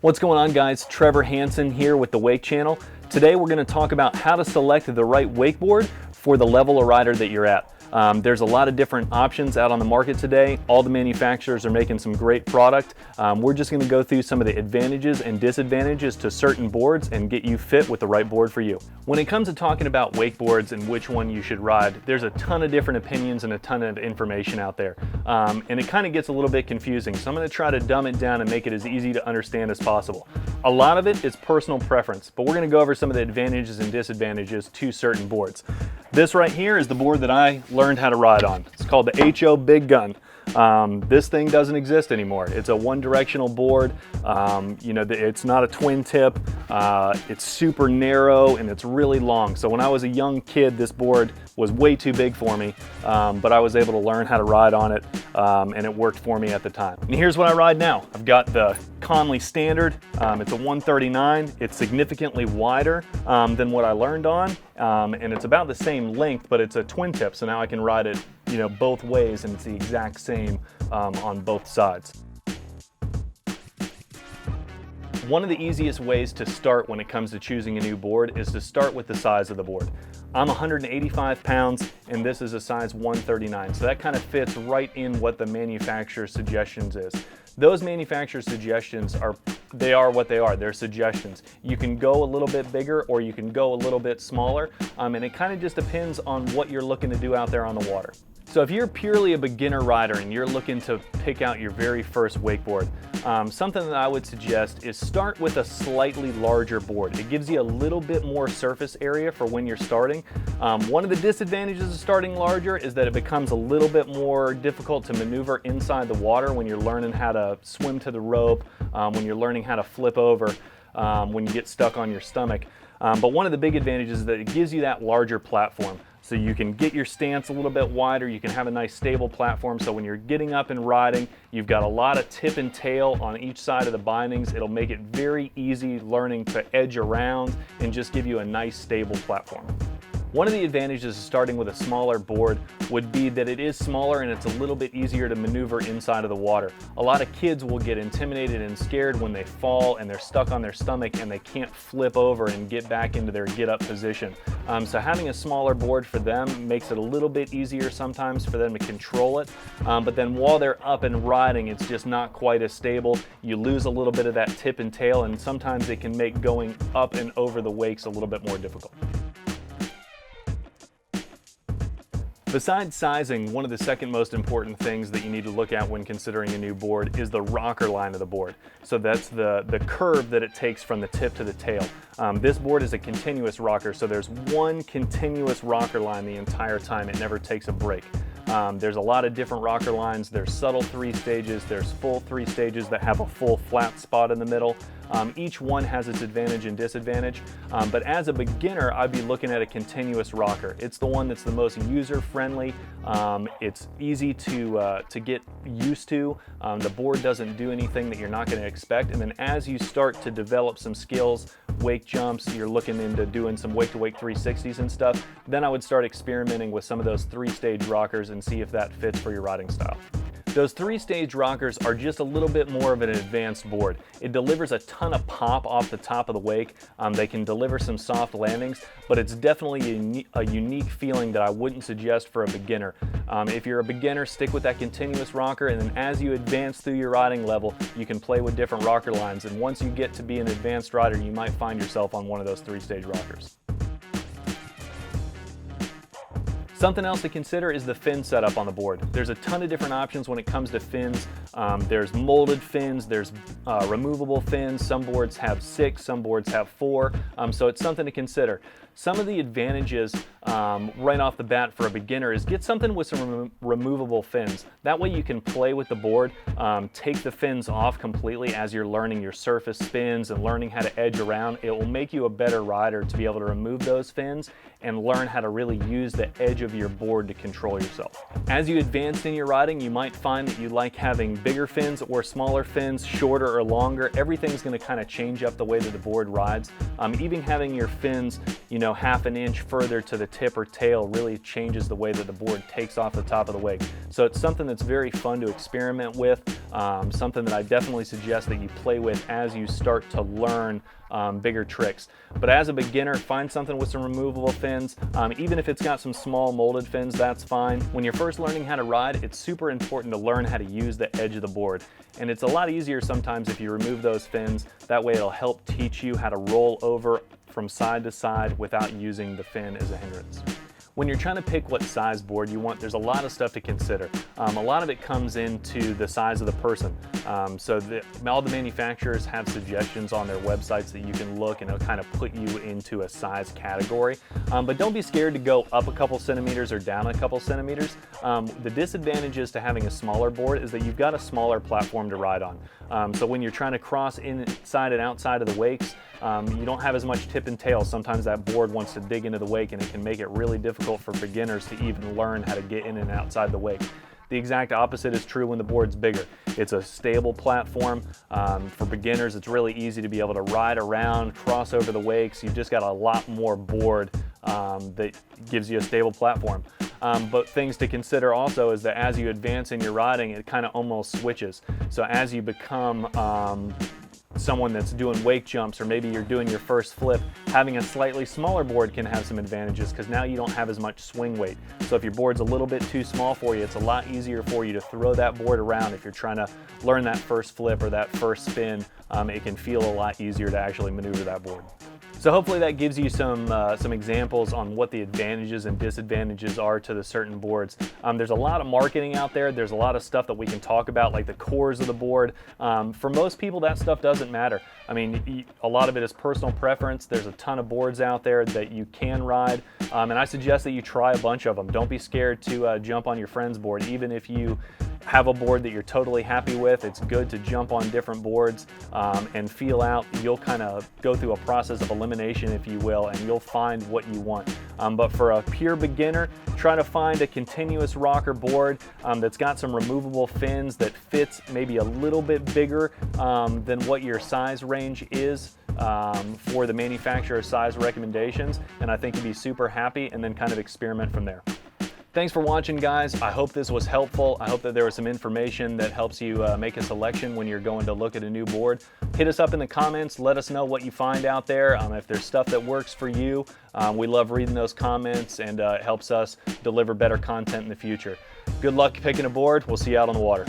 What's going on, guys? Trevor Hansen here with the Wake Channel. Today we're going to talk about how to select the right wakeboard for the level of rider that you're at. There's a lot of different options out on the market today. All the manufacturers are making some great product. We're just going to go through some of the advantages and disadvantages to certain boards and get you fit with the right board for you. When it comes to talking about wakeboards and which one you should ride, there's a ton of different opinions and a ton of information out there. And it kind of gets a little bit confusing. So I'm going to try to dumb it down and make it as easy to understand as possible. A lot of it is personal preference, but we're going to go over some of the advantages and disadvantages to certain boards. This right here is the board that I learned how to ride on. It's called the HO Big Gun. This thing doesn't exist anymore. It's a one-directional board. It's not a twin tip. It's super narrow and it's really long. So when I was a young kid, this board was way too big for me, but I was able to learn how to ride on it, and it worked for me at the time. And here's what I ride now. I've got the Conley Standard. It's a 139. It's significantly wider than what I learned on, and it's about the same length, but it's a twin tip, so now I can ride it both ways, and it's the exact same on both sides. One of the easiest ways to start when it comes to choosing a new board is to start with the size of the board. I'm 185 pounds and this is a size 139, so that kind of fits right in what the manufacturer's suggestions is. Those manufacturer suggestions are what they are. They're suggestions. You can go a little bit bigger or you can go a little bit smaller, and it kind of just depends on what you're looking to do out there on the water. So if you're purely a beginner rider and you're looking to pick out your very first wakeboard, something that I would suggest is start with a slightly larger board. It gives you a little bit more surface area for when you're starting. One of the disadvantages of starting larger is that it becomes a little bit more difficult to maneuver inside the water when you're learning how to swim to the rope, when you're learning how to flip over, when you get stuck on your stomach. But one of the big advantages is that it gives you that larger platform. So you can get your stance a little bit wider, you can have a nice stable platform, so when you're getting up and riding, you've got a lot of tip and tail on each side of the bindings. It'll make it very easy learning to edge around and just give you a nice stable platform. One of the advantages of starting with a smaller board would be that it is smaller and it's a little bit easier to maneuver inside of the water. A lot of kids will get intimidated and scared when they fall and they're stuck on their stomach and they can't flip over and get back into their get-up position. So having a smaller board for them makes it a little bit easier sometimes for them to control it, but then while they're up and riding, it's just not quite as stable. You lose a little bit of that tip and tail, and sometimes it can make going up and over the wakes a little bit more difficult. Besides sizing, one of the second most important things that you need to look at when considering a new board is the rocker line of the board. So that's the curve that it takes from the tip to the tail. This board is a continuous rocker, so there's one continuous rocker line the entire time. It never takes a break. There's a lot of different rocker lines. There's subtle 3 stages, there's full 3 stages that have a full flat spot in the middle. Each one has its advantage and disadvantage, but as a beginner, I'd be looking at a continuous rocker. It's the one that's the most user-friendly. It's easy to get used to. The board doesn't do anything that you're not going to expect, and then as you start to develop some skills, wake jumps, you're looking into doing some wake-to-wake 360s and stuff, then I would start experimenting with some of those 3-stage rockers and see if that fits for your riding style. Those 3-stage rockers are just a little bit more of an advanced board. It delivers a ton of pop off the top of the wake. They can deliver some soft landings, but it's definitely a unique feeling that I wouldn't suggest for a beginner. If you're a beginner, stick with that continuous rocker, and then as you advance through your riding level, you can play with different rocker lines, and once you get to be an advanced rider, you might find yourself on one of those 3-stage rockers. Something else to consider is the fin setup on the board. There's a ton of different options when it comes to fins. There's molded fins, there's removable fins. Some boards have 6, some boards have 4, so it's something to consider. Some of the advantages right off the bat for a beginner is get something with some removable fins. That way you can play with the board, take the fins off completely as you're learning your surface spins and learning how to edge around. It will make you a better rider to be able to remove those fins and learn how to really use the edge of of your board to control yourself. As you advance in your riding, you might find that you like having bigger fins or smaller fins, shorter or longer. Everything's going to kind of change up the way that the board rides. Even having your fins, you know, half an inch further to the tip or tail really changes the way that the board takes off the top of the wake. So it's something that's very fun to experiment with, something that I definitely suggest that you play with as you start to learn bigger tricks. But as a beginner, find something with some removable fins. Even if it's got some small molded fins, that's fine. When you're first learning how to ride, it's super important to learn how to use the edge of the board. And it's a lot easier sometimes if you remove those fins. That way it'll help teach you how to roll over from side to side without using the fin as a hindrance. When you're trying to pick what size board you want, there's a lot of stuff to consider. A lot of it comes into the size of the person. All the manufacturers have suggestions on their websites that you can look, and it'll kind of put you into a size category. But don't be scared to go up a couple centimeters or down a couple centimeters. The disadvantages to having a smaller board is that you've got a smaller platform to ride on. So when you're trying to cross inside and outside of the wakes, you don't have as much tip and tail. Sometimes that board wants to dig into the wake, and it can make it really difficult for beginners to even learn how to get in and outside the wake. The exact opposite is true when the board's bigger. It's a stable platform. For beginners, it's really easy to be able to ride around, cross over the wakes. You've just got a lot more board that gives you a stable platform. But things to consider also is that as you advance in your riding, it kind of almost switches. So as you become someone that's doing wake jumps, or maybe you're doing your first flip, having a slightly smaller board can have some advantages because now you don't have as much swing weight. So if your board's a little bit too small for you, it's a lot easier for you to throw that board around. If you're trying to learn that first flip or that first spin, it can feel a lot easier to actually maneuver that board. So hopefully that gives you some examples on what the advantages and disadvantages are to the certain boards. There's a lot of marketing out there. There's a lot of stuff that we can talk about, like the cores of the board. For most people, that stuff doesn't matter. I mean, a lot of it is personal preference. There's a ton of boards out there that you can ride, and I suggest that you try a bunch of them. Don't be scared to jump on your friend's board. Even if you have a board that you're totally happy with, it's good to jump on different boards and feel out. You'll kind of go through a process of elimination, if you will, and you'll find what you want. But for a pure beginner, try to find a continuous rocker board that's got some removable fins that fits maybe a little bit bigger than what your size range is for the manufacturer size recommendations, and I think you'd be super happy, and then kind of experiment from there. Thanks for watching, guys. I hope this was helpful. I hope that there was some information that helps you make a selection when you're going to look at a new board. Hit us up in the comments. Let us know what you find out there. If there's stuff that works for you, we love reading those comments, and it helps us deliver better content in the future. Good luck picking a board. We'll see you out on the water.